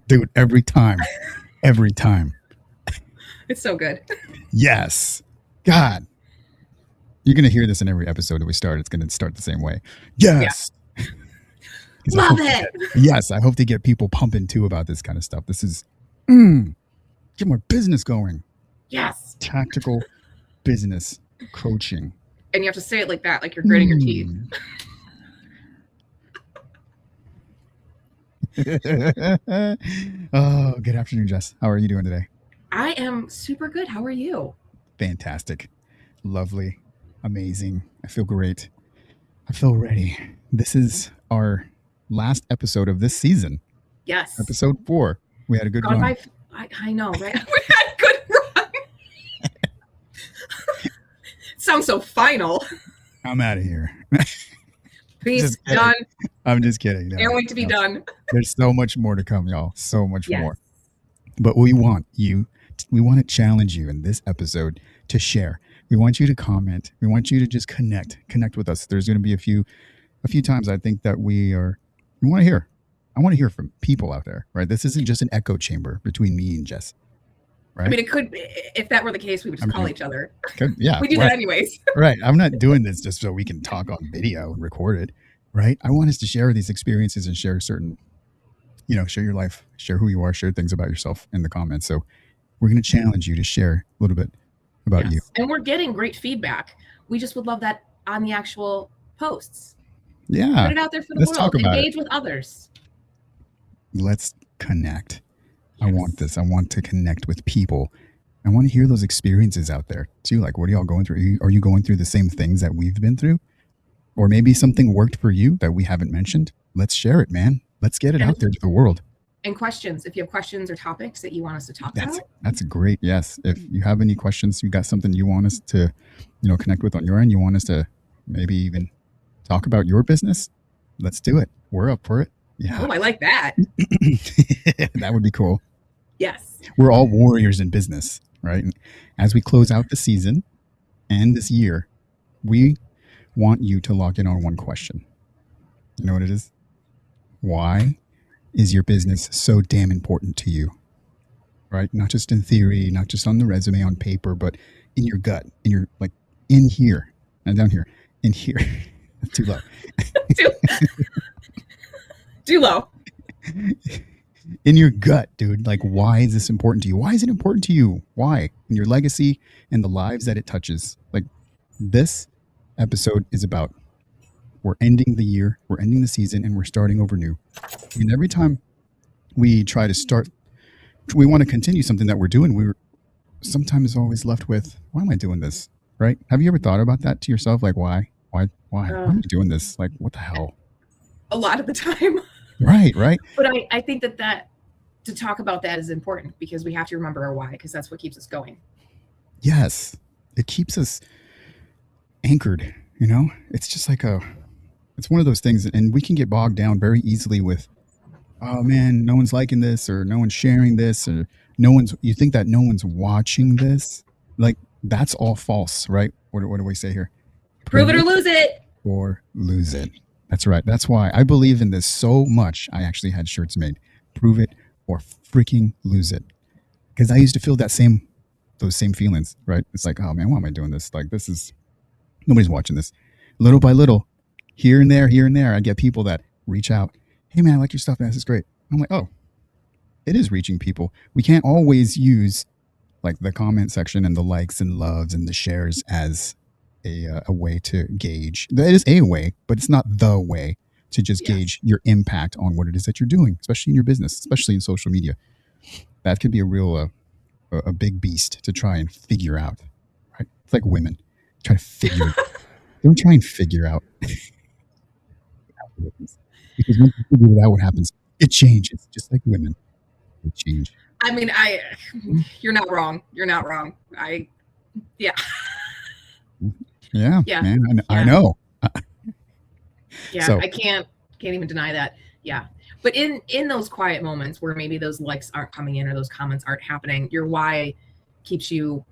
Dude, every time. Every time. It's so good. Yes. God. You're going to hear this in every episode that we start. It's going to start the same way. Yes. Yeah. Love it. Yes. I hope to get people pumping too about this kind of stuff. This is get more business going. Yes. Tactical business coaching. And you have to say it like that, like you're gritting your teeth. Oh, good afternoon, Jess. How are you doing today? I am super good. How are you? Fantastic. Lovely. Amazing. I feel great. I feel ready. This is our last episode of this season. Yes. Episode 4. We had a good run. I know, right? We had a good run. Sounds so final. I'm out of here. Peace. Done. I'm just kidding. Can't wait to be done. There's so much more to come, y'all. So much more. But we want to challenge you in this episode to share. We want you to comment. We want you to just connect with us. There's going to be a few times I think that we want to hear. I want to hear from people out there, right? This isn't just an echo chamber between me and Jess, right? I mean, it could, if that were the case, we would just call each other. Yeah. We do that anyways. Right. I'm not doing this just so we can talk on video and record it, right? I want us to share these experiences and share certain, share your life, share who you are, share things about yourself in the comments. So we're going to challenge you to share a little bit about you. And we're getting great feedback. We just would love that on the actual posts. Yeah. Put it out there for the world. Talk about Engage with others. Let's connect. Yes. I want this. I want to connect with people. I want to hear those experiences out there too. Like, what are y'all going through? Are you going through the same things that we've been through? Or maybe something worked for you that we haven't mentioned. Let's share it, man. Let's get it out there to the world. And questions. If you have questions or topics that you want us to talk about. That's great. Yes. If you have any questions, you got something you want us to, connect with on your end, you want us to maybe even talk about your business, let's do it. We're up for it. Yeah. Oh, I like that. That would be cool. Yes. We're all warriors in business, right? And as we close out the season and this year, we want you to log in on one question. You know what it is? Why is your business so damn important to you? Right? Not just in theory, not just on the resume, on paper, but in your gut, in here, and down here, in here. That's too low. Too low. In your gut, dude. Like, why is this important to you? Why is it important to you? Why? And your legacy and the lives that it touches. Like, this episode is about, we're ending the year, we're ending the season, and we're starting over new. And every time we try to start, we want to continue something that we're doing, we're sometimes always left with, why am I doing this? Right? Have you ever thought about that to yourself? Like, why? Why am I doing this? Like, what the hell? A lot of the time. Right. But I think that to talk about that is important because we have to remember our why, because that's what keeps us going. Yes. It keeps us anchored, It's just like it's one of those things, and we can get bogged down very easily with, oh man, no one's liking this, or no one's sharing this, or you think that no one's watching this. Like, that's all false, right? What do we say here? Prove it or lose it. Or lose it. That's right. That's why I believe in this so much. I actually had shirts made. Prove it or freaking lose it. Because I used to feel those same feelings, right? It's like, oh man, why am I doing this? Like, nobody's watching this. Little by little, here and there, I get people that reach out. Hey man, I like your stuff, man. This is great. I'm like, oh, it is reaching people. We can't always use like the comment section and the likes and loves and the shares as a way to gauge. That is a way, but it's not the way to just gauge your impact on what it is that you're doing, especially in your business, especially in social media. That could be a real, a big beast to try and figure out, right? It's like women. Don't try and figure out. Because once you figure it out, what happens? It changes, just like women. It change. I mean, you're not wrong. Yeah, man, I know. Yeah, so. I can't even deny that. Yeah. But in those quiet moments where maybe those likes aren't coming in or those comments aren't happening, your why keeps you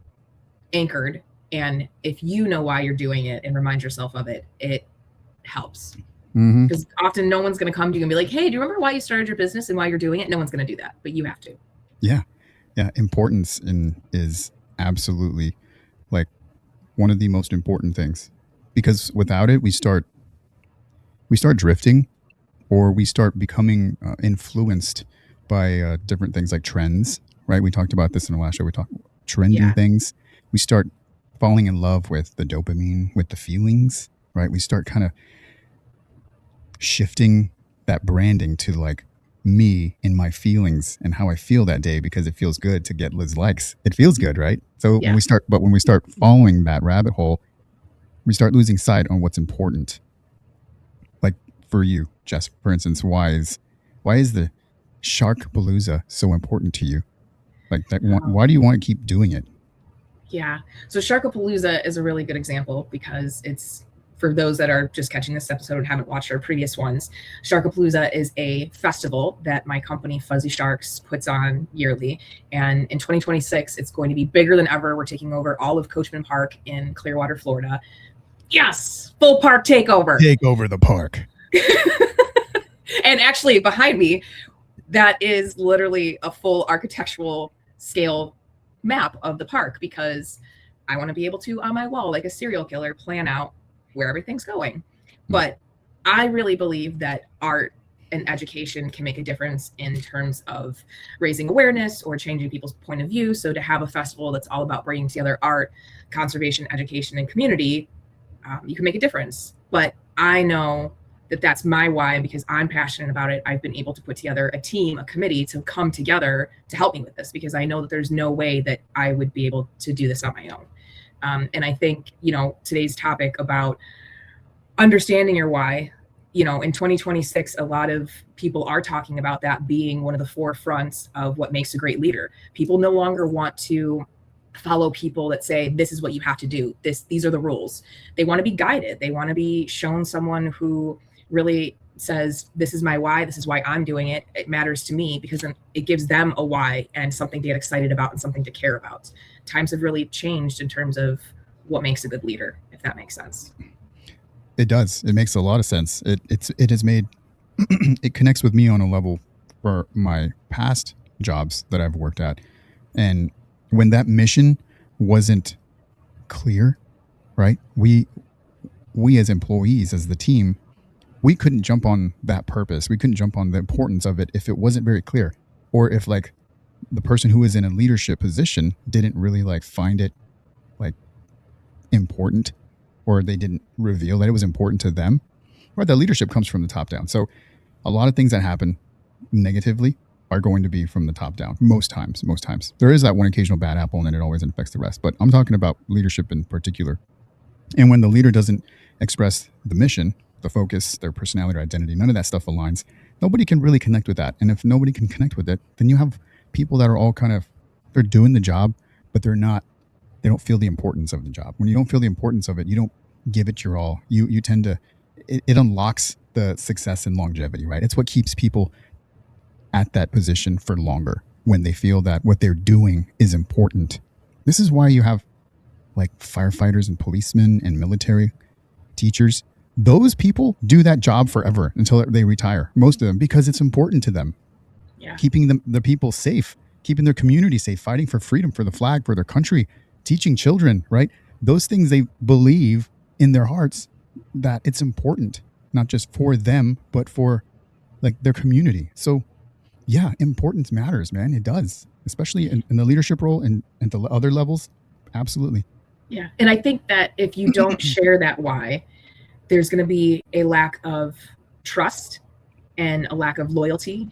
anchored. And if you know why you're doing it and remind yourself of it, it helps. Because often no one's going to come to you and be like, hey, do you remember why you started your business and why you're doing it? No one's going to do that, but you have to. Yeah. Importance is absolutely like one of the most important things, because without it, we start drifting, or we start becoming influenced by different things like trends, right? We talked about this in the last show. We talked trending things. We start falling in love with the dopamine, with the feelings, right? We start kind of shifting that branding to like me and my feelings and how I feel that day, because it feels good to get Liz likes. It feels good, right? So when we start following that rabbit hole, we start losing sight on what's important. Like for you, Jess, for instance, why is the Sharkpalooza so important to you? Like that, why do you want to keep doing it? Yeah. So Sharkpalooza is a really good example, because it's, for those that are just catching this episode and haven't watched our previous ones, Sharkpalooza is a festival that my company Fuzzy Sharks puts on yearly. And in 2026, it's going to be bigger than ever. We're taking over all of Coachman Park in Clearwater, Florida. Yes, full park takeover. Take over the park. And actually behind me, that is literally a full architectural scale map of the park, because I want to be able to, on my wall, like a serial killer, plan out where everything's going. But I really believe that art and education can make a difference in terms of raising awareness or changing people's point of view. So to have a festival that's all about bringing together art, conservation, education, and community, you can make a difference. But I know that that's my why, because I'm passionate about it. I've been able to put together a team, a committee to come together to help me with this, because I know that there's no way that I would be able to do this on my own. And I think, today's topic about understanding your why, in 2026, a lot of people are talking about that being one of the forefronts of what makes a great leader. People no longer want to follow people that say, this is what you have to do. These are the rules. They want to be guided. They want to be shown someone who really says, this is my why. This is why I'm doing it. It matters to me, because then it gives them a why and something to get excited about and something to care about. Times have really changed in terms of what makes a good leader, if that makes sense. It does. It makes a lot of sense. It has made, it connects with me on a level for my past jobs that I've worked at. And when that mission wasn't clear, right? We as employees, as the team, we couldn't jump on that purpose. We couldn't jump on the importance of it if it wasn't very clear, or if like the person who was in a leadership position didn't really like find it like important, or they didn't reveal that it was important to them. Right? The leadership comes from the top down. So a lot of things that happen negatively are going to be from the top down. Most times. There is that one occasional bad apple, and then it always affects the rest. But I'm talking about leadership in particular. And when the leader doesn't express the mission, the focus, their personality or identity, none of that stuff aligns, nobody can really connect with that. And if nobody can connect with it, then you have people that are all kind of, they're doing the job, but they don't feel the importance of the job. When you don't feel the importance of it, you don't give it your all. You tend to, it unlocks the success and longevity, right? It's what keeps people at that position for longer, when they feel that what they're doing is important. This is why you have like firefighters and policemen and military teachers. Those people do that job forever until they retire, most of them, because it's important to them. Yeah. Keeping the people safe, keeping their community safe, fighting for freedom, for the flag, for their country, teaching children, right? Those things they believe in their hearts that it's important, not just for them, but for like their community. So yeah, importance matters, man. It does, especially in the leadership role and the other levels. Absolutely. Yeah. And I think that if you don't share that why, there's going to be a lack of trust and a lack of loyalty.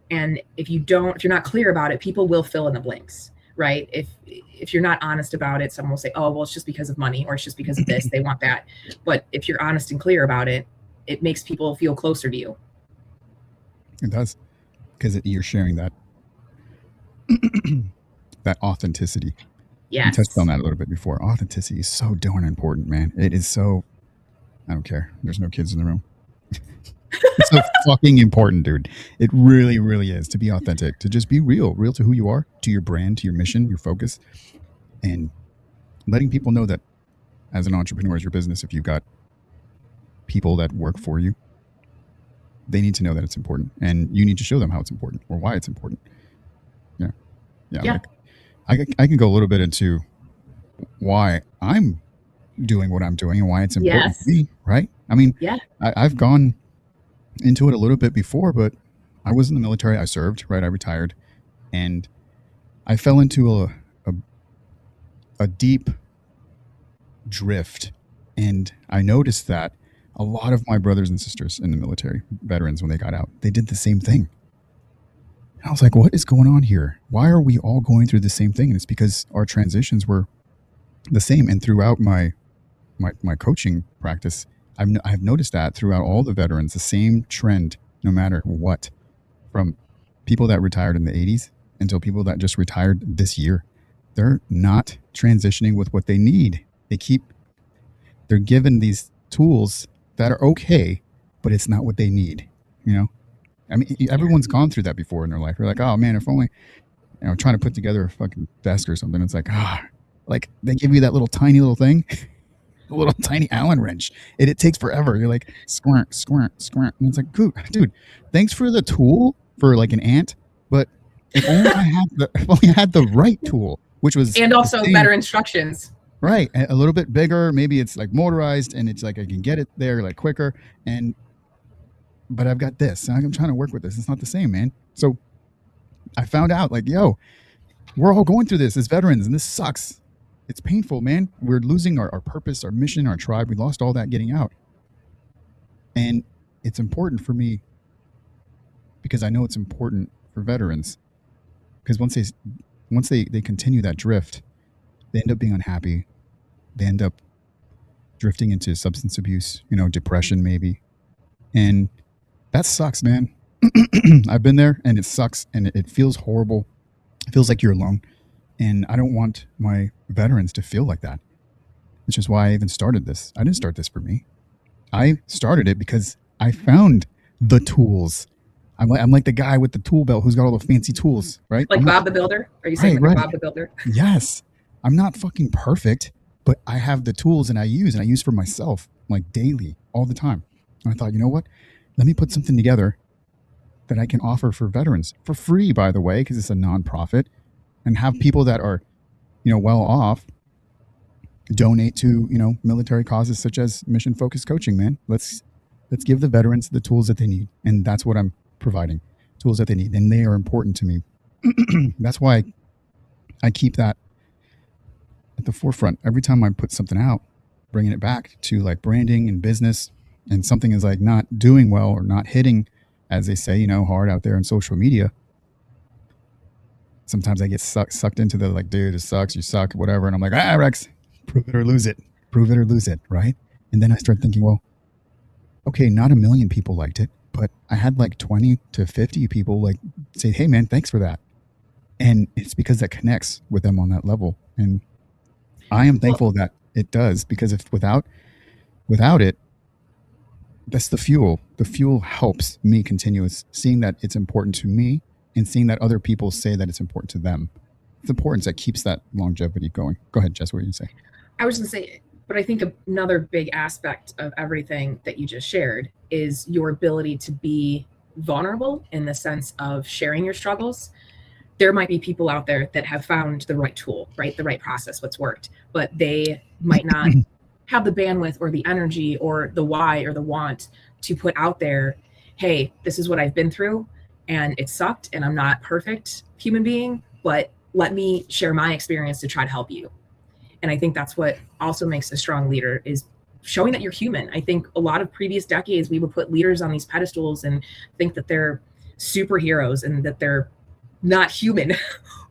And if you're not clear about it, people will fill in the blanks, right? If you're not honest about it, someone will say, oh, well, it's just because of money, or it's just because of this, they want that. But if you're honest and clear about it, it makes people feel closer to you. It does, because you're sharing that that authenticity. Yeah. You touched on that a little bit before. Authenticity is so darn important, man. It is so, I don't care. There's no kids in the room. It's so fucking important, dude. It really, really is, to be authentic, to just be real to who you are, to your brand, to your mission, your focus, and letting people know that as an entrepreneur, as your business, if you've got people that work for you, they need to know that it's important, and you need to show them how it's important or why it's important. Yeah. Like, I can go a little bit into why I'm doing what I'm doing and why it's important to me, right? I mean, I've gone into it a little bit before, but I was in the military. I served, right? I retired, and I fell into a deep drift, and I noticed that a lot of my brothers and sisters in the military, veterans, when they got out, they did the same thing. And I was like, what is going on here? Why are we all going through the same thing? And it's because our transitions were the same. And throughout my coaching practice, I've noticed that throughout all the veterans, the same trend, no matter what, from people that retired in the 80s until people that just retired this year. They're not transitioning with what they need. They're given these tools that are okay, but it's not what they need, you know? I mean, everyone's gone through that before in their life. You're like, oh man, if only, trying to put together a fucking desk or something. It's like, like they give you that little tiny little thing, a little tiny Allen wrench. It takes forever. You're like, squirt, squirt, squirt. And it's like, dude, thanks for the tool for like an ant, but if only I had the right tool, which was, and also better instructions. Right. A little bit bigger. Maybe it's like motorized and it's like I can get it there like quicker. But I've got this. I'm trying to work with this. It's not the same, man. So I found out like, yo, we're all going through this as veterans and this sucks. It's painful, man. We're losing our purpose, our mission, our tribe. We lost all that getting out. And it's important for me because I know it's important for veterans, because once they continue that drift, they end up being unhappy. They end up drifting into substance abuse, depression maybe. And that sucks, man. I've been there and it sucks and it feels horrible. It feels like you're alone. And I don't want my veterans to feel like that. Which is why I even started this. I didn't start this for me. I started it because I found the tools. I'm like the guy with the tool belt who's got all the fancy tools, right? Like Bob the Builder? Are you saying like Bob the Builder? Yes. I'm not fucking perfect, but I have the tools and I use for myself like daily, all the time. And I thought, you know what? Let me put something together that I can offer for veterans for free, by the way, because it's a nonprofit, and have people that are, well off donate to, military causes such as mission focused coaching, man. Let's give the veterans the tools that they need. And that's what I'm providing, tools that they need. And they are important to me. That's why I keep that at the forefront. Every time I put something out, bringing it back to like branding and business, and something is like not doing well or not hitting, as they say, hard out there on social media. Sometimes I get sucked into the like, dude, it sucks, you suck, whatever. And I'm like, Rex, prove it or lose it. Prove it or lose it, right? And then I start thinking, well, okay, not a million people liked it, but I had like 20 to 50 people like say, hey man, thanks for that. And it's because that connects with them on that level. And I am thankful that it does, because if without it, that's the fuel. The fuel helps me continue seeing that it's important to me and seeing that other people say that it's important to them. It's importance that keeps that longevity going. Go ahead, Jess, what were you going to say? I was going to say, but I think another big aspect of everything that you just shared is your ability to be vulnerable in the sense of sharing your struggles. There might be people out there that have found the right tool, right? The right process, what's worked, but they might not have the bandwidth or the energy or the why or the want to put out there, hey, this is what I've been through and it sucked and I'm not perfect human being, but let me share my experience to try to help you. And I think that's what also makes a strong leader, is showing that you're human. I think a lot of previous decades, we would put leaders on these pedestals and think that they're superheroes and that they're not human,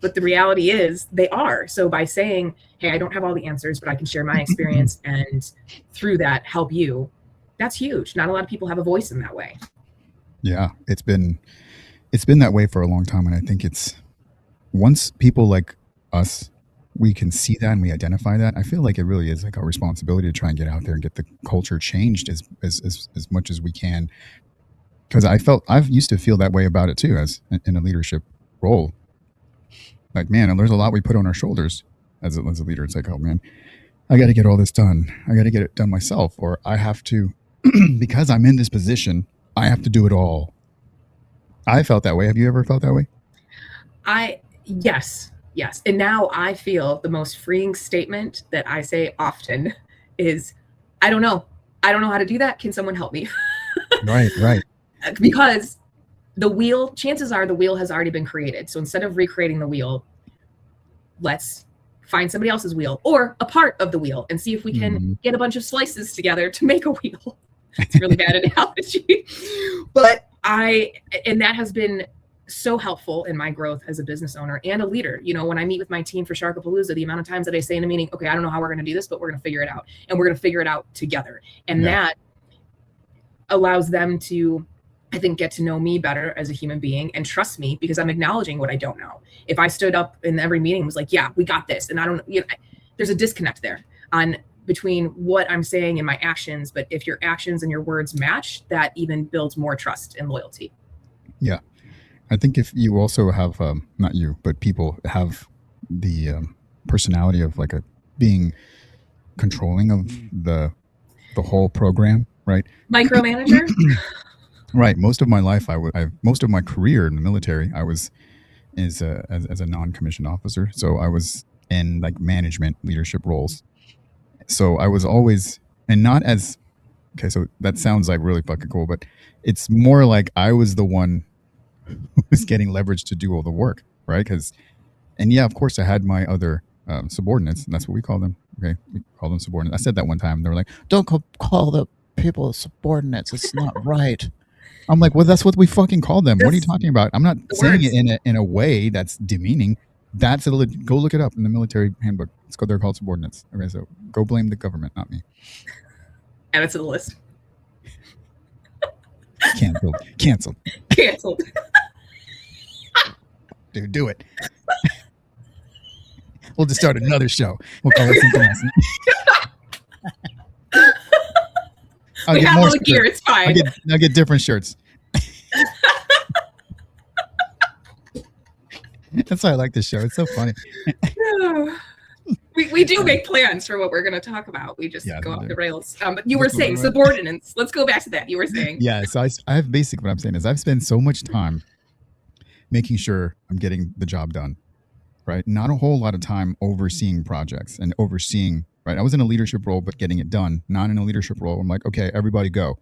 but the reality is they are. So by saying, hey, I don't have all the answers, but I can share my experience and through that help you, that's huge. Not a lot of people have a voice in that way. Yeah, it's been that way for a long time. And I think it's, once people like us, we can see that and we identify that, I feel like it really is like our responsibility to try and get out there and get the culture changed as much as we can. Because I've used to feel that way about it too, as in a leadership role. Like, man, there's a lot we put on our shoulders as a leader. It's like, oh man, I got to get all this done. I got to get it done myself, or I have to, because I'm in this position, I have to do it all. I felt that way. Have you ever felt that way? Yes. And now I feel the most freeing statement that I say often is, I don't know how to do that. Can someone help me? Right. Because chances are the wheel has already been created. So instead of recreating the wheel, let's find somebody else's wheel or a part of the wheel and see if we can get a bunch of slices together to make a wheel. It's a really bad analogy. But that has been so helpful in my growth as a business owner and a leader. When I meet with my team for Sharkapalooza, the amount of times that I say in a meeting, okay, I don't know how we're going to do this, but we're going to figure it out. And we're going to figure it out together. And that allows them to, I think, get to know me better as a human being and trust me because I'm acknowledging what I don't know. If I stood up in every meeting and was like, yeah, we got this. And I don't, there's a disconnect there between what I'm saying and my actions. But if your actions and your words match, that even builds more trust and loyalty. Yeah. I think if you also have, not you, but people have the personality of like being controlling of the whole program, right? Micromanager. Right. Most of my life, most of my career in the military, I was as a non-commissioned officer. So I was in like management leadership roles. So I was always, and not as, okay, so that sounds like really fucking cool, but it's more like I was the one who was getting leverage to do all the work, right? And yeah, of course I had my other subordinates, and that's what we call them. Okay, we call them subordinates. I said that one time. They were like, "Don't call the people subordinates. It's not right." I'm like, well, that's what we fucking call them. What are you talking about? I'm not saying it in a way that's demeaning. Go look it up in the military handbook. They're called subordinates. Okay, so go blame the government, not me. Add it to the list. Canceled. Dude, do it. We'll just start another show. We'll call it something else. We have all the gear. It's fine. I'll get different shirts. That's why I like this show. It's so funny. We do make plans for what we're going to talk about. We just go off the rails. But you were saying subordinates. Let's go back to that. You were saying. Yeah. So I have what I'm saying is I've spent so much time making sure I'm getting the job done, right? Not a whole lot of time overseeing projects and right? I was in a leadership role, but getting it done, not in a leadership role. I'm like, okay, everybody go.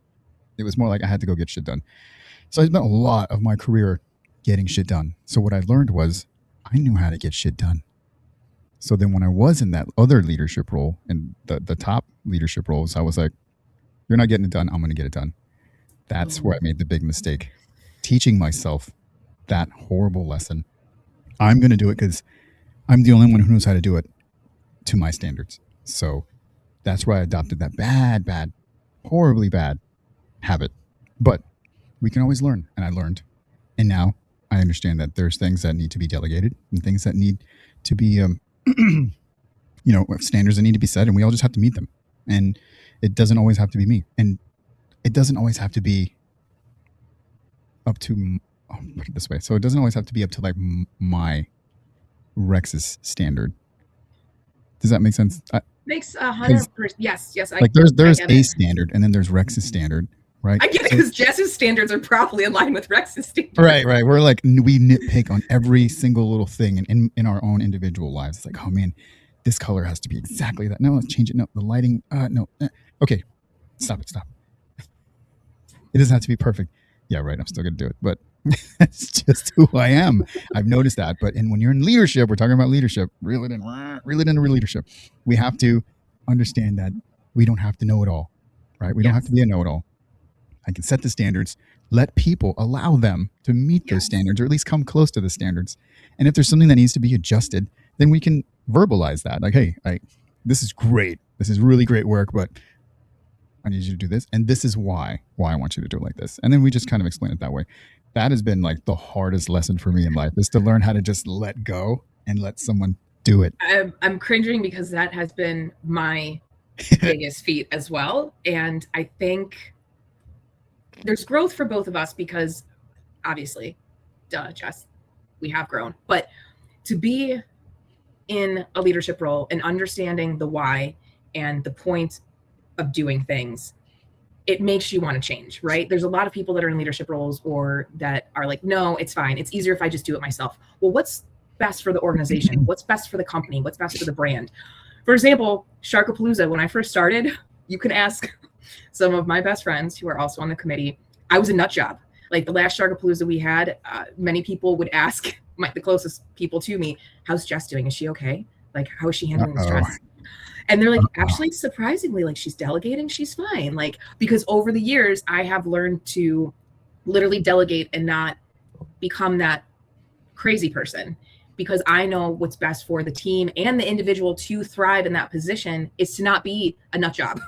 It was more like I had to go get shit done. So I spent a lot of my career getting shit done. So what I learned was I knew how to get shit done. So then when I was in that other leadership role and the top leadership roles, I was like, you're not getting it done. I'm going to get it done. That's where I made the big mistake. Teaching myself that horrible lesson. I'm going to do it because I'm the only one who knows how to do it to my standards. So that's why I adopted that bad, horribly bad habit. But we can always learn. And I learned. And now I understand that there's things that need to be delegated and things that need to be, standards that need to be set, and we all just have to meet them. And it doesn't always have to be me. And it doesn't always have to be up to, put it this way. So it doesn't always have to be up to like my Rex's standard. Does that make sense? Makes 100%. Yes. Like there's a standard, and then there's Rex's standard, right? I get it because Jess's standards are probably in line with Rex's standards. Right. We're like, we nitpick on every single little thing in our own individual lives. It's like, oh man, this color has to be exactly that. No, let's change it. No, the lighting. No. Okay, stop it. It doesn't have to be perfect. Yeah, right. I'm still gonna do it, but that's just who I am. I've noticed that. But when you're in leadership, we're talking about leadership. Reel it into leadership. We have to understand that we don't have to know it all, right? We don't have to be a know-it-all. I can set the standards, let people, allow them to meet those standards, or at least come close to the standards. And if there's something that needs to be adjusted, then we can verbalize that. Like, hey, this is great. This is really great work, but I need you to do this. And this is why I want you to do it like this. And then we just kind of explain it that way. That has been like the hardest lesson for me in life, is to learn how to just let go and let someone do it. I'm cringing because that has been my biggest feat as well. And I think there's growth for both of us because obviously, Jess, we have grown. But to be in a leadership role and understanding the why and the point of doing things, it makes you want to change, right? There's a lot of people that are in leadership roles or that are like, no, it's fine. It's easier if I just do it myself. Well, what's best for the organization? What's best for the company? What's best for the brand? For example, Sharkapalooza, when I first started, you can ask some of my best friends who are also on the committee. I was a nut job. Like the last Sharkapalooza we had, many people would ask the closest people to me, how's Jess doing? Is she okay? Like, how is she handling the stress? And they're like, actually, surprisingly, like she's delegating, she's fine. Like, because over the years, I have learned to literally delegate and not become that crazy person, because I know what's best for the team and the individual to thrive in that position is to not be a nut job.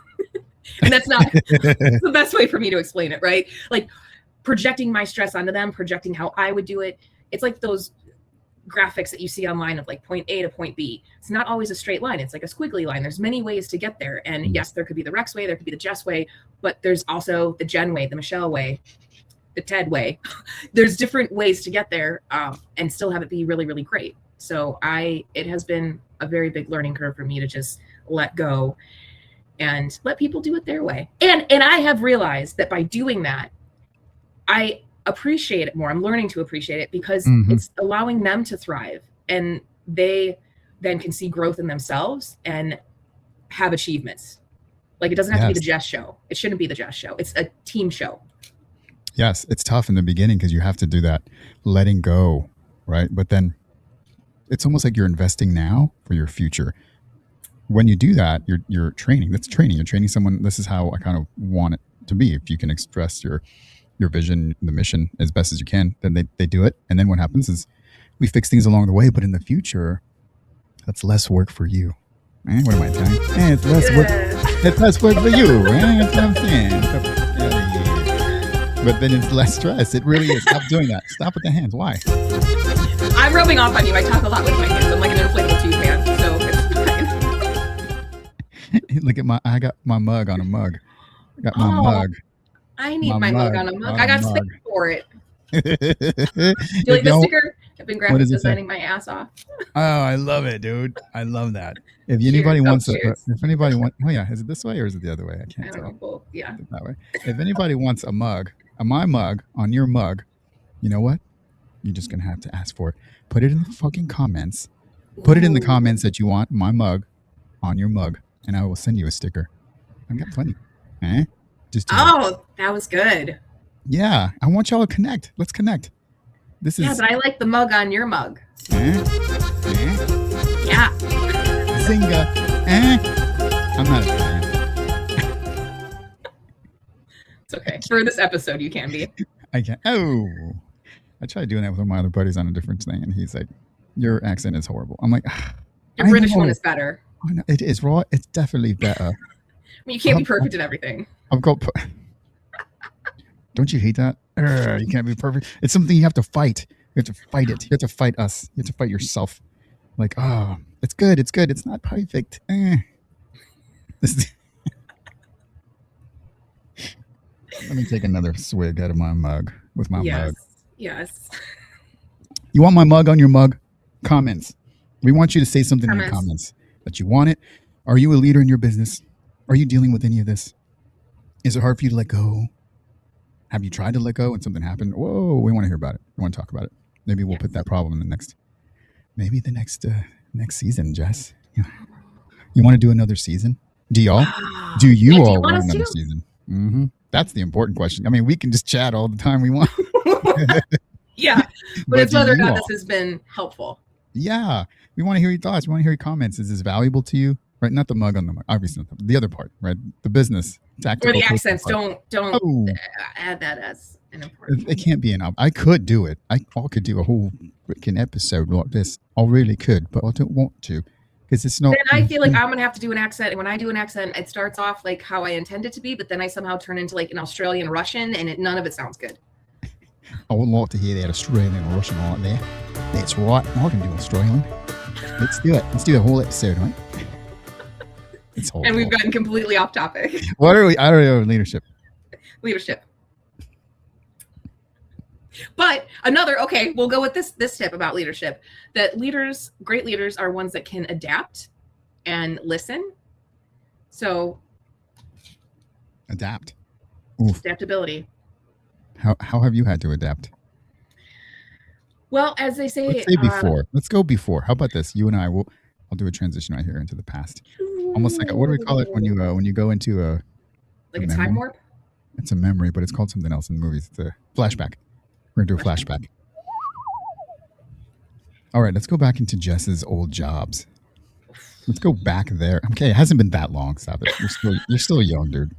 And that's not the best way for me to explain it, right? Like projecting my stress onto them, projecting how I would do it. It's like those graphics that you see online of like point A to point B. It's not always a straight line. It's like a squiggly line. There's many ways to get there. And yes, there could be the Rex way, there could be the Jess way, but there's also the Jen way, the Michelle way, the Ted way. There's different ways to get there and still have it be really, really great. So it has been a very big learning curve for me to just let go and let people do it their way. And I have realized that by doing that, I appreciate it more. I'm learning to appreciate it because it's allowing them to thrive, and they then can see growth in themselves and have achievements. Like it doesn't have to be the Jess show. It shouldn't be the Jess show. It's a team show. Yes, it's tough in the beginning because you have to do that letting go, right? But then it's almost like you're investing now for your future. When you do that, you're training. That's training. You're training someone. This is how I kind of want it to be. If you can express your vision, the mission as best as you can, then they do it. And then what happens is we fix things along the way, but in the future, that's less work for you. What am I saying? It's less work. It's less work for you. That's what I'm saying. But then it's less stress. It really is. Stop doing that. Stop with the hands. Why? I'm rubbing off on you. I talk a lot with my hands. I'm like an inflatable tube hand, so it's fine. Look at I got my mug on a mug. I got my mug. I need my mug on a mug. I got space for it. Do you like the sticker? I've been graphic designing my ass off. Oh, I love it, dude. I love that. If anybody wants oh yeah, is it this way or is it the other way? I can't tell. Know, yeah. That way. If anybody wants a mug, my mug on your mug, you know what? You're just gonna have to ask for it. Put it in the fucking comments. Put it in the comments that you want my mug on your mug, and I will send you a sticker. I've got plenty. Just that was good. Yeah, I want y'all to connect. Let's connect. This is but I like the mug on your mug. Yeah. Zinga. I'm not a fan. It's okay. For this episode, you can be. I can't. Oh, I tried doing that with one of my other buddies on a different thing, and he's like, "Your accent is horrible." I'm like, "Your British one is better." I know, it is raw. It's definitely better. You can't be perfect in everything. I've got. Don't you hate that? You can't be perfect. It's something you have to fight. You have to fight it. You have to fight us. You have to fight yourself. Like, it's good. It's good. It's not perfect. Let me take another swig out of my mug with my mug. Yes. You want my mug on your mug? Comments. We want you to say something in the comments that you want it. Are you a leader in your business? Are you dealing with any of this? Is it hard for you to let go? Have you tried to let go and something happened? Whoa, we want to hear about it. We want to talk about it. Maybe we'll put that problem in the next season, Jess. You want to do another season? Do you all want another season? That's the important question. I mean, we can just chat all the time we want. Yeah, but it's whether or not this has been helpful. Yeah, we want to hear your thoughts. We want to hear your comments. Is this valuable to you? Right, not the mug on the mug. Obviously, not the other part. Right, the business. Or the accents. Don't add that as an important. It can't be enough. I could do it. I could do a whole freaking episode like this. I really could, but I don't want to because it's not. Then I feel like I'm gonna have to do an accent, and when I do an accent, it starts off like how I intend it to be, but then I somehow turn into like an Australian Russian, and none of it sounds good. I would like to hear that Australian Russian right there. That's right. I can do Australian. Let's do it. Let's do a whole episode, right? It's horrible. And we've gotten completely off topic. What are we? I don't know. Leadership. But we'll go with this tip about leadership. That great leaders are ones that can adapt and listen. So adapt. Oof. Adaptability. How have you had to adapt? Well, as they say, Let's say before. Let's go before. How about this? You and I will. I'll do a transition right here into the past. Almost like what do we call it when you go into a like a time warp? It's a memory, but it's called something else in movies. It's a flashback. We're gonna do a flashback. All right, let's go back into Jess's old jobs. Let's go back there. Okay, it hasn't been that long. Stop it. You're still young, dude.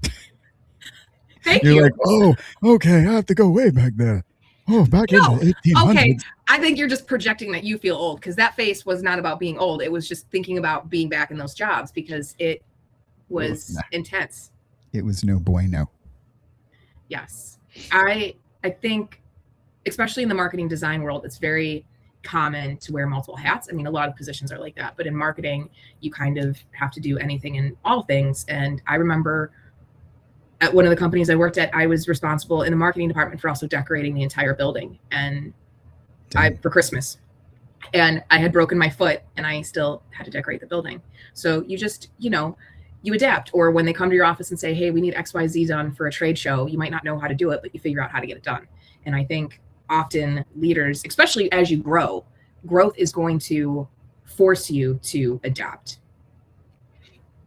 Thank you. You're like, oh, okay, I have to go way back there. Oh, back in the 1800s. Okay, I think you're just projecting that you feel old because that face was not about being old. It was just thinking about being back in those jobs because it was intense. It was no bueno. Yes. I think, especially in the marketing design world, it's very common to wear multiple hats. I mean, a lot of positions are like that, but in marketing, you kind of have to do anything and all things. And I remember at one of the companies I worked at, I was responsible in the marketing department for also decorating the entire building and for Christmas. And I had broken my foot and I still had to decorate the building. So you just, you adapt. Or when they come to your office and say, hey, we need XYZ done for a trade show, you might not know how to do it, but you figure out how to get it done. And I think often leaders, especially as you grow, growth is going to force you to adapt.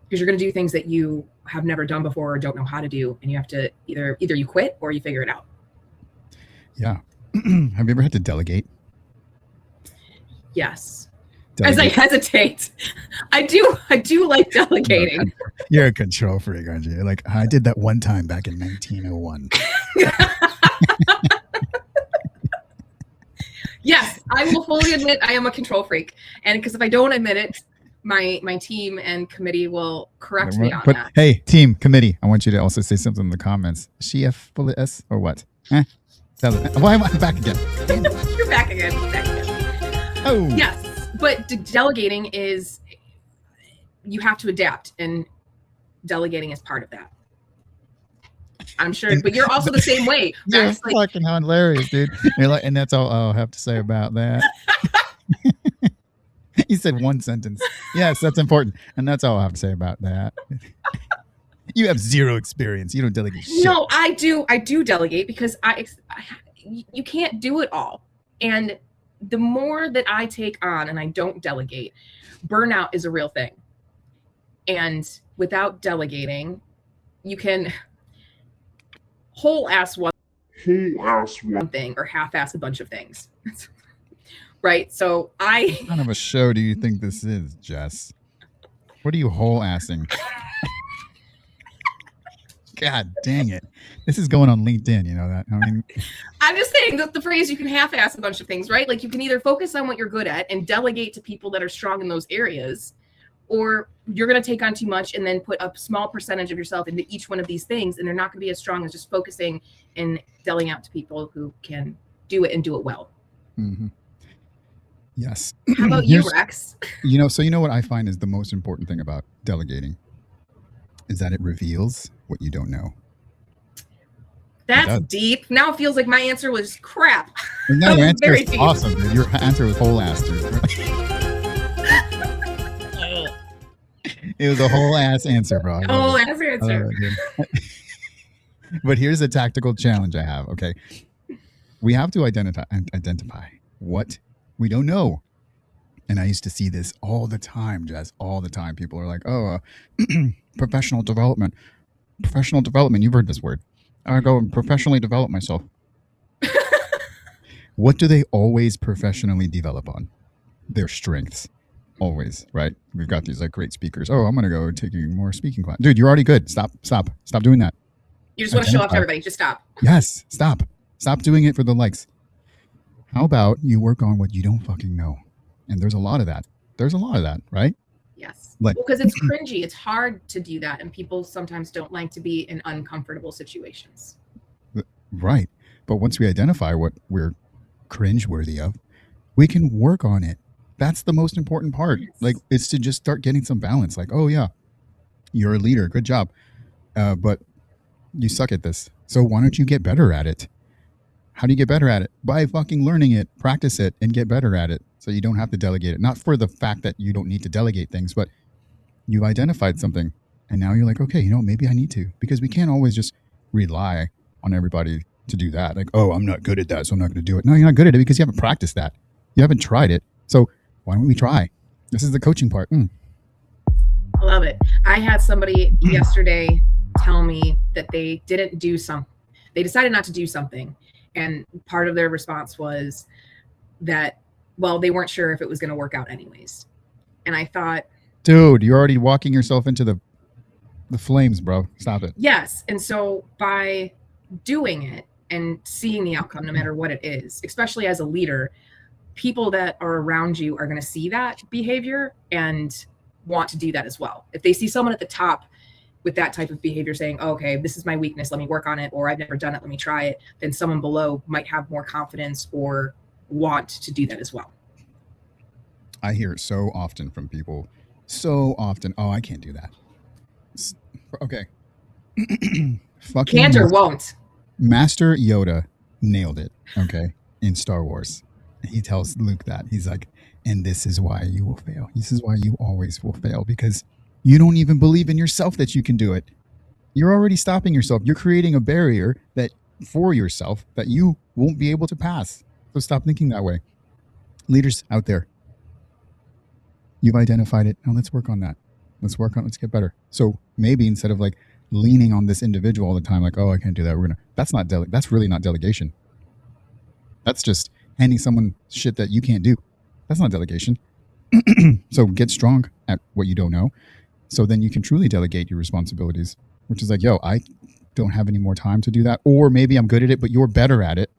Because you're going to do things that you have never done before or don't know how to do, and you have to either you quit or you figure it out. Yeah. Have you ever had to delegate? Yes. As I hesitate, I do like delegating. You're a control freak, aren't you? Like, I did that one time back in 1901. Yes, I will fully admit I am a control freak, and because if I don't admit it, my team and committee will correct me on that. Hey, team, committee, I want you to also say something in the comments. She-F full of S or what? Why am I back again? You're back again. Oh. Yes, but delegating is, you have to adapt, and delegating is part of that. I'm sure, but you're also the same way. You're fucking hilarious, dude. You're like, and that's all I'll have to say about that. You said one sentence. Yes, that's important. And that's all I have to say about that. You have zero experience. You don't delegate shit. No, I do. I do delegate because you can't do it all. And the more that I take on and I don't delegate, burnout is a real thing. And without delegating, you can whole-ass one thing or half-ass a bunch of things. Right? So what kind of a show do you think this is, Jess? What are you whole-assing? God dang it. This is going on LinkedIn, you know that? I mean, I'm just saying that the phrase, you can half-ass a bunch of things, right? Like, you can either focus on what you're good at and delegate to people that are strong in those areas, or you're going to take on too much and then put a small percentage of yourself into each one of these things, and they're not going to be as strong as just focusing and delegating out to people who can do it and do it well. Mm-hmm. Yes. How about you, Rex? You know what I find is the most important thing about delegating is that it reveals what you don't know. That's deep. Now it feels like my answer was crap. And that answer is awesome, dude. Your answer was whole ass, dude. It was a whole ass answer, bro. Whole ass answer. But here's a tactical challenge I have. Okay, we have to identify what we don't know. And I used to see this all the time, Jess, all the time. People are like, oh, professional development. Professional development. You've heard this word. I go and professionally develop myself. What do they always professionally develop on? Their strengths. Always, right? We've got these like great speakers. Oh, I'm going to go taking more speaking class. Dude, you're already good. Stop doing that. You just want to show off to everybody. Just stop. Yes, stop. Stop doing it for the likes. How about you work on what you don't fucking know? And there's a lot of that. Right? Yes. Like, well, because it's cringy. It's hard to do that. And people sometimes don't like to be in uncomfortable situations. Right. But once we identify what we're cringeworthy of, we can work on it. That's the most important part. Yes. Like, it's to just start getting some balance. Like, oh yeah, you're a leader. Good job. But you suck at this. So why don't you get better at it? How do you get better at it? By fucking learning it, practice it, and get better at it. So you don't have to delegate it. Not for the fact that you don't need to delegate things, but you've identified something. And now you're like, okay, maybe I need to. Because we can't always just rely on everybody to do that. Like, oh, I'm not good at that, so I'm not going to do it. No, you're not good at it because you haven't practiced that. You haven't tried it. So why don't we try? This is the coaching part. I love it. I had somebody yesterday tell me that they didn't do something. They decided not to do something. And part of their response was that, well, they weren't sure if it was going to work out anyways. And I thought, dude, you're already walking yourself into the flames, bro. Stop it. Yes. And so by doing it and seeing the outcome, no matter what it is, especially as a leader, people that are around you are going to see that behavior and want to do that as well. If they see someone at the top with that type of behavior saying, oh, okay, this is my weakness, let me work on it, or I've never done it, let me try it, then someone below might have more confidence or want to do that as well. I hear it so often from people. So often. Oh, I can't do that. Okay. Can't or won't. Master Yoda nailed it, okay, in Star Wars. He tells Luke that. He's like, and this is why you will fail. This is why you always will fail, because you don't even believe in yourself that you can do it. You're already stopping yourself. You're creating a barrier that for yourself that you won't be able to pass. So stop thinking that way. Leaders out there, you've identified it. Now let's work on that. Let's get better. So maybe instead of like leaning on this individual all the time, like, oh, I can't do that. That's really not delegation. That's just handing someone shit that you can't do. That's not delegation. So get strong at what you don't know. So then you can truly delegate your responsibilities, which is like, yo, I don't have any more time to do that. Or maybe I'm good at it, but you're better at it.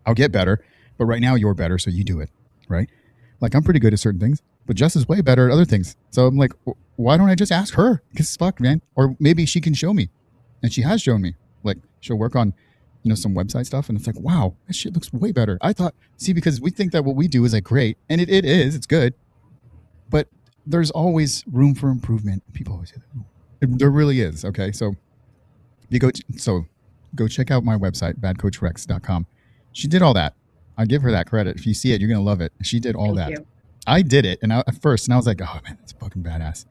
I'll get better. But right now you're better, so you do it, right? Like I'm pretty good at certain things, but Jess is way better at other things. So I'm like, why don't I just ask her? Because fuck, man. Or maybe she can show me. And she has shown me. Like she'll work on, some website stuff. And it's like, wow, that shit looks way better. I thought, because we think that what we do is like great. And it is, it's good. But there's always room for improvement. People always say that. There really is. Okay. So go check out my website, BadCoachRex.com. She did all that. I give her that credit. If you see it, you're going to love it. She did all that. You. I did it. And at first, I was like, oh man, that's fucking badass.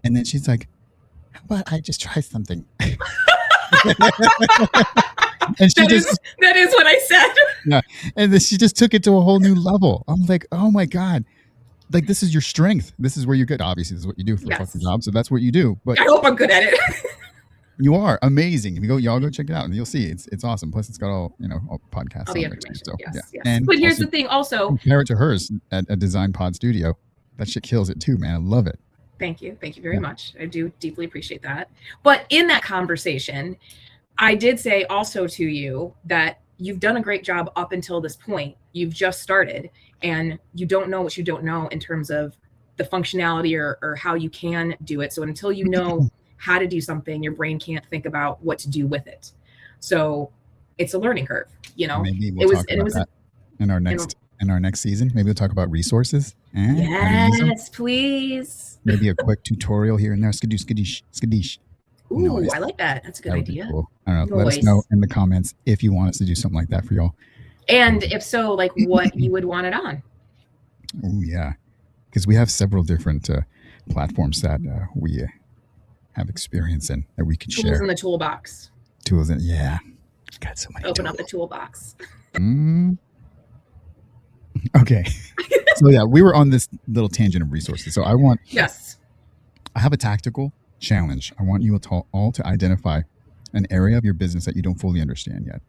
And then she's like, how about I just try something? And that is what I said. Yeah. And then she just took it to a whole new level. I'm like, oh my God. Like, this is your strength. This is where you're good. Obviously, this is what you do for a fucking job. So that's what you do. But I hope I'm good at it. You are amazing. If you y'all go check it out and you'll see it's awesome. Plus it's got all podcasts. All the information. So, yes. And but here's the thing also. Compare it to hers at a Design Pod Studio. That shit kills it too, man. I love it. Thank you. Thank you very much. I do deeply appreciate that. But in that conversation, I did say also to you that you've done a great job up until this point. You've just started and you don't know what you don't know in terms of the functionality or how you can do it. So until you know how to do something, your brain can't think about what to do with it. So it's a learning curve, Maybe we'll talk about that in our next season. Maybe we'll talk about resources. Yes, please. Maybe a quick tutorial here and there. Skadoosh. Ooh, noise. I like that. That's a good idea. Cool. I don't know. Let us know in the comments if you want us to do something like that for y'all. And if so, like what you would want it on. Oh, yeah. Because we have several different platforms that we have experience in that we can share. Tools in the toolbox. Yeah. Got so many Open tools. Up the toolbox. Okay. So yeah, we were on this little tangent of resources. So I have a tactical challenge. I want you all to identify an area of your business that you don't fully understand yet.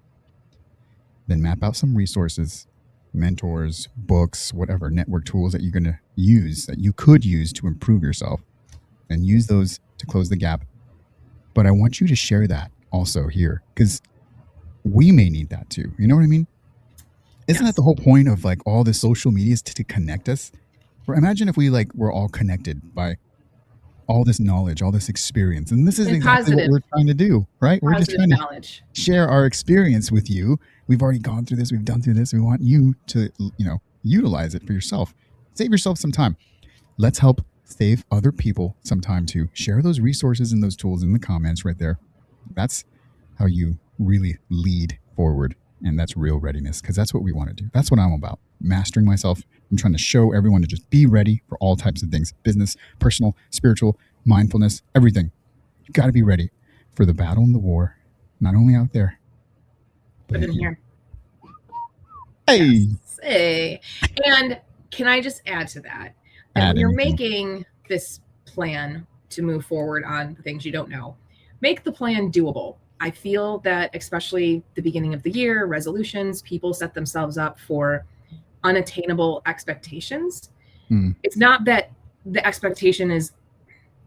Then map out some resources, mentors, books, whatever, network tools that you're going to use, that you could use to improve yourself, and use those to close the gap. But I want you to share that also here, because we may need that too. You know what I mean? Isn't that the whole point of like all the social media is to connect us? Or imagine if we were all connected by all this knowledge, all this experience. And this is exactly what we're trying to do, right? We're just trying to share our experience with you. We've already gone through this. We've done through this. We want you to, utilize it for yourself. Save yourself some time. Let's help save other people some time too. Share those resources and those tools in the comments right there. That's how you really lead forward. And that's real readiness, because that's what we want to do. That's what I'm about. Mastering myself. I'm trying to show everyone to just be ready for all types of things. Business, personal, spiritual, mindfulness, everything. You got to be ready for the battle and the war Not only out there, but in here. Hey. Yes. Hey. And can I just add to that? That when you're making this plan to move forward on the things you don't know, make the plan doable. I feel that especially the beginning of the year, resolutions, people set themselves up for unattainable expectations. It's not that the expectation is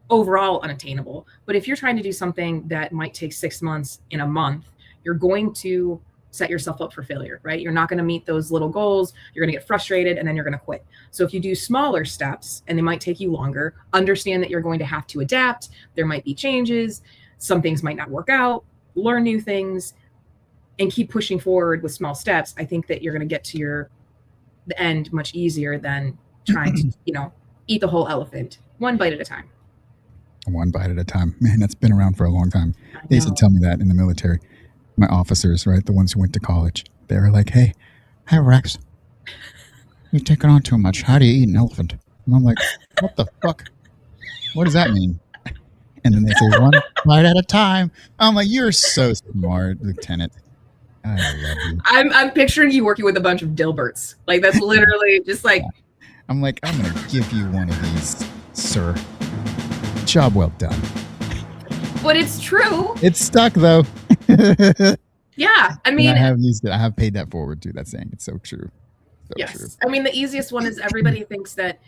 overall unattainable, but if you're trying to do something that might take 6 months in a month, you're going to set yourself up for failure, right? You're not going to meet those little goals. You're going to get frustrated and then you're going to quit. So if you do smaller steps and they might take you longer, understand that you're going to have to adapt. There might be changes. Some things might not work out. Learn new things and keep pushing forward with small steps. I think that you're going to get to the end much easier than trying to, eat the whole elephant one bite at a time. One bite at a time. Man, that's been around for a long time. They used to tell me that in the military. My officers, right, the ones who went to college, they were like, hey, Rex, you've taken on too much. How do you eat an elephant? And I'm like, what the fuck? What does that mean? And then they say, one bite at a time. I'm like, you're so smart, Lieutenant. I love you. I'm picturing you working with a bunch of Dilberts. Like, that's literally just like... I'm like, I'm going to give you one of these, sir. Job well done. But it's true. It's stuck, though. Yeah, I mean... And I have used it. I have paid that forward, too. That saying. It's so true. So yes. True. I mean, the easiest one is everybody thinks that,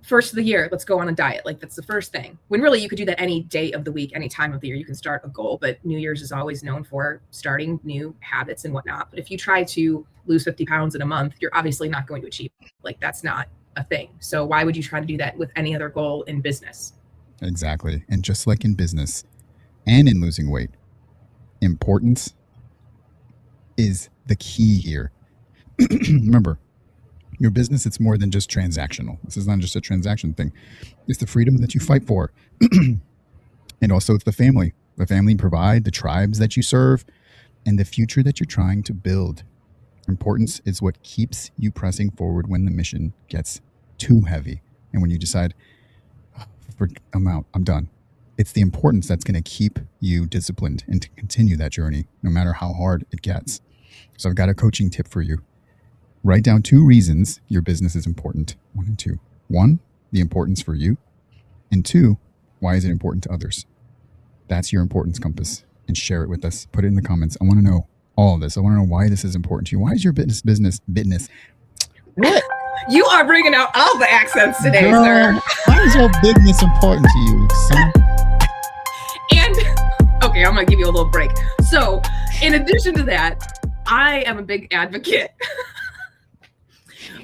first of the year, let's go on a diet. Like, that's the first thing. When really you could do that any day of the week, any time of the year. You can start a goal. But New Year's is always known for starting new habits and whatnot. But if you try to lose 50 pounds in a month, you're obviously not going to achieve it. Like, that's not a thing. So why would you try to do that with any other goal in business? Exactly. And just like in business and in losing weight, importance is the key here. Remember, your business, it's more than just transactional. This is not just a transaction thing. It's the freedom that you fight for. And also it's the family you provide, the tribes that you serve, and the future that you're trying to build. Importance is what keeps you pressing forward when the mission gets too heavy. And when you decide, I'm out, I'm done. It's the importance that's going to keep you disciplined and to continue that journey, no matter how hard it gets. So I've got a coaching tip for you. Write down 2 reasons your business is important. 1 and 2. 1, the importance for you. And 2, why is it important to others? That's your importance compass. And share it with us. Put it in the comments. I want to know all of this. I want to know why this is important to you. Why is your business? What? You are bringing out all the accents today, girl, sir. Why is your business important to you, son? And, okay, I'm going to give you a little break. So, in addition to that, I am a big advocate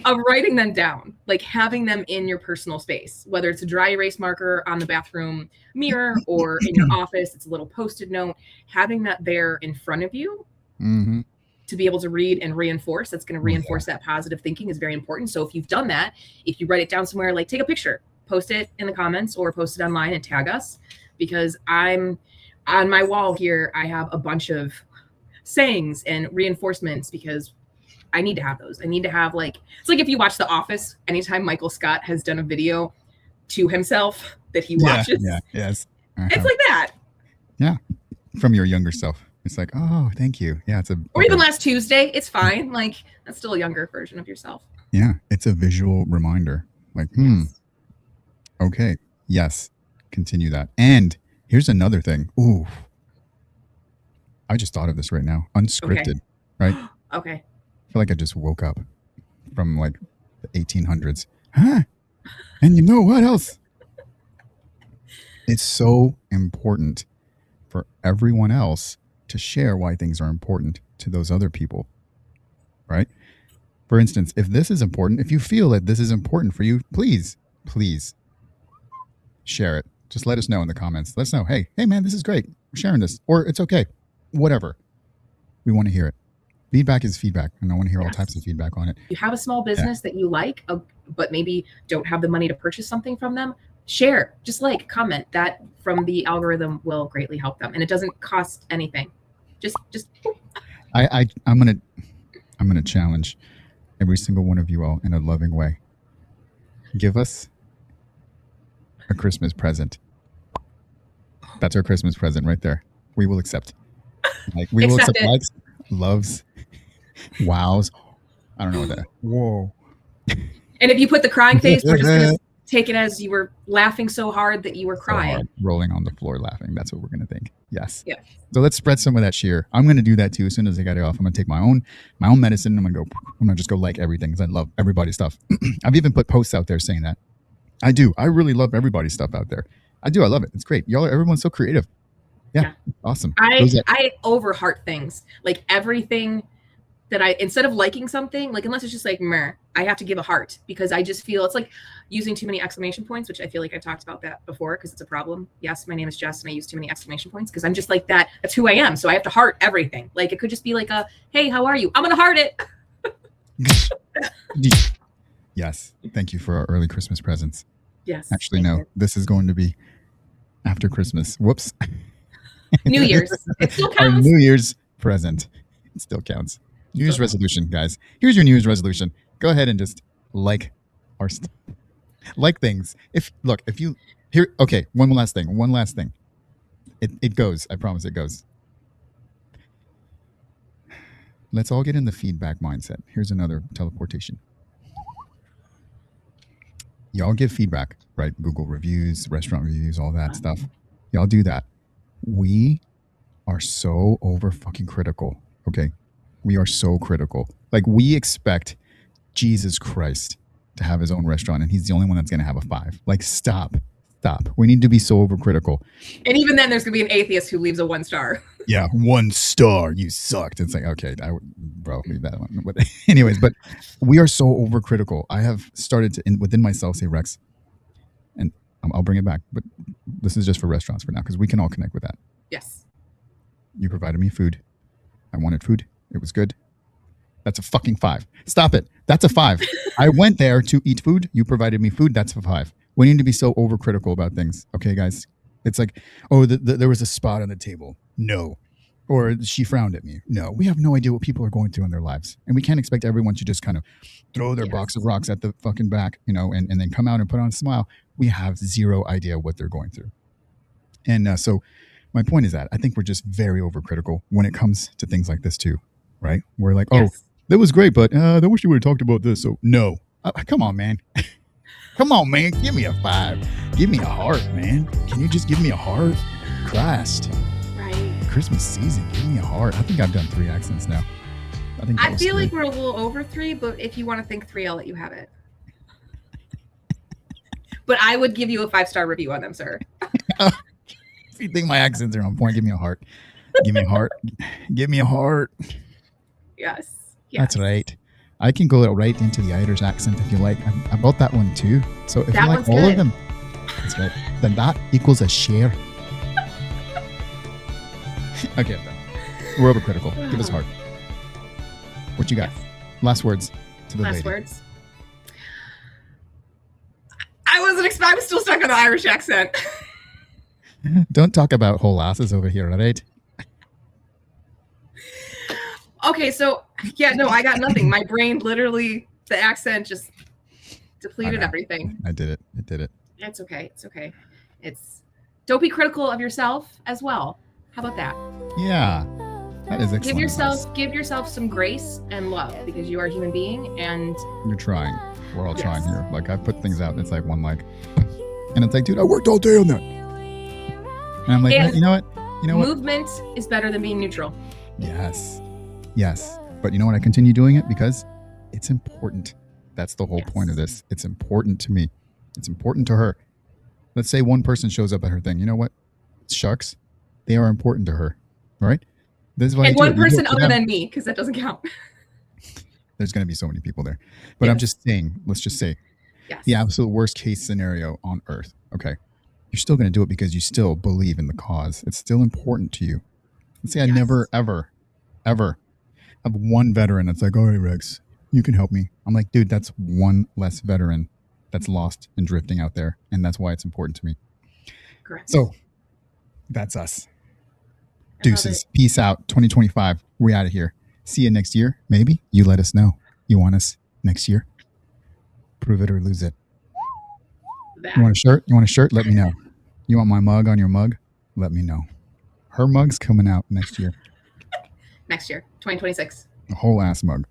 of writing them down, like having them in your personal space, whether it's a dry erase marker on the bathroom mirror or in your office, it's a little Post-it note, having that there in front of you to be able to read and reinforce. That's going to reinforce that positive thinking is very important. So if you've done that, if you write it down somewhere, like take a picture, post it in the comments or post it online and tag us, because I'm on my wall here. I have a bunch of sayings and reinforcements because I need to have those. I need to have it's like if you watch The Office, anytime Michael Scott has done a video to himself that he watches. Yeah, yes. It's like that. Yeah. From your younger self. It's like, oh, thank you. Yeah, or even last Tuesday. It's fine. Like, that's still a younger version of yourself. Yeah, it's a visual reminder. Like, Yes. Okay, yes, continue that. And here's another thing. Ooh, I just thought of this right now. Unscripted, right? Okay. I feel like I just woke up from the 1800s. Huh? And you know what else? It's so important for everyone else to share why things are important to those other people, right? For instance, if this is important, if you feel that this is important for you, please share it. Just let us know in the comments. Let us know, hey man, this is great. We're sharing this, or it's okay. Whatever. We want to hear it. Feedback is feedback, and I want to hear all types of feedback on it. You have a small business that you like, but maybe don't have the money to purchase something from them, share, just comment. That from the algorithm will greatly help them, and it doesn't cost anything. Just I'm gonna challenge every single one of you all in a loving way. Give us a Christmas present. That's our Christmas present right there. We will accept. Like we will accept likes, loves, wows. I don't know what that. Whoa. And if you put the crying face, we're just gonna take it as you were laughing so hard that you were crying. So hard, rolling on the floor laughing. That's what we're gonna think. Yes. Yeah. So let's spread some of that cheer. I'm gonna do that too. As soon as I get it off, I'm gonna take my own medicine. I'm gonna just go like everything because I love everybody's stuff. I've even put posts out there saying that. I do. I really love everybody's stuff out there. I do. I love it. It's great. Everyone's so creative. Yeah. Awesome. I over heart things. Like everything that instead of liking something, like unless it's just like meh, I have to give a heart because I just feel it's like using too many exclamation points, which I feel like I talked about that before because it's a problem. Yes, my name is Jess and I use too many exclamation points because I'm just like that. That's who I am. So I have to heart everything. Like it could just be like hey, how are you? I'm gonna heart it. Yes. Thank you for our early Christmas presents. Yes. Actually, no. This is going to be after Christmas. Whoops. New Year's. It still counts. Our New Year's present. It still counts. New Year's resolution, guys. Here's your New Year's resolution. Go ahead and just like our stuff. Like things. Okay, one last thing. It goes. I promise it goes. Let's all get in the feedback mindset. Here's another teleportation. Y'all give feedback, right? Google reviews, restaurant reviews, all that stuff. Y'all do that. We are so over fucking critical. Okay. We are so critical. Like we expect Jesus Christ to have his own restaurant and he's the only one that's going to have a 5. Like stop. We need to be so overcritical. And even then there's going to be an atheist who leaves a 1 star. Yeah. 1 star. You sucked. It's like, okay, bro, leave that one. But anyways, but we are so overcritical. I have started to, within myself, say, Rex, and I'll bring it back, but this is just for restaurants for now because we can all connect with that. Yes. You provided me food. I wanted food. It was good. That's a fucking 5. Stop it. That's a 5. I went there to eat food. You provided me food. That's a 5. We need to be so overcritical about things. Okay, guys? It's like, oh, there was a spot on the table. No. Or she frowned at me. No. We have no idea what people are going through in their lives. And we can't expect everyone to just kind of throw their box of rocks at the fucking back, and then come out and put on a smile. We have zero idea what they're going through. And so my point is that I think we're just very overcritical when it comes to things like this too, right? We're like, oh, that was great, but I wish you would have talked about this. So no. Come on, man. Come on, man. Give me a 5. Give me a heart, man. Can you just give me a heart? Christ. Right. Christmas season. Give me a heart. I think I've done 3 accents now. I feel like we're a little over 3, but if you want to think 3, I'll let you have it. But I would give you a 5-star review on them, sir. If you think my accents are on point, give me a heart. Give me a heart. Give me a heart. Yes. That's right. I can go right into the Irish accent if you like. I'm about that one too. So if you like all of them, that's right. Then that equals a share. Okay, I'm done. We're overcritical. Give us a heart. What you got? Yes. Last words to the lady. Last words. I was still stuck on the Irish accent. Don't talk about whole asses over here, all right? Okay, so I got nothing. My brain literally, the accent just depleted everything. I did it. It's okay. Don't be critical of yourself as well. How about that? Yeah. That is excellent. Give yourself some grace and love because you are a human being and you're trying. We're all trying here. Like I put things out and it's like one like, and it's like, dude, I worked all day on that. And I'm like, you know what? Movement is better than being neutral. Yes. But you know what? I continue doing it because it's important. That's the whole point of this. It's important to me. It's important to her. Let's say one person shows up at her thing. You know what? Sharks, they are important to her, right? This is why. And one person other than me, because that doesn't count. There's going to be so many people there. But I'm just saying, let's just say the absolute worst case scenario on earth. Okay. You're still going to do it because you still believe in the cause. It's still important to you. Let's say I never, ever have one veteran that's like, all right, Rex, you can help me. I'm like, dude, that's one less veteran that's lost and drifting out there. And that's why it's important to me. Correct. So that's us. Deuces. Peace out. 2025. We're out of here. See you next year. Maybe you let us know. You want us next year? Prove it or lose it. You want a shirt? Let me know. You want my mug on your mug? Let me know. Her mug's coming out next year. Next year, 2026. A whole ass mug.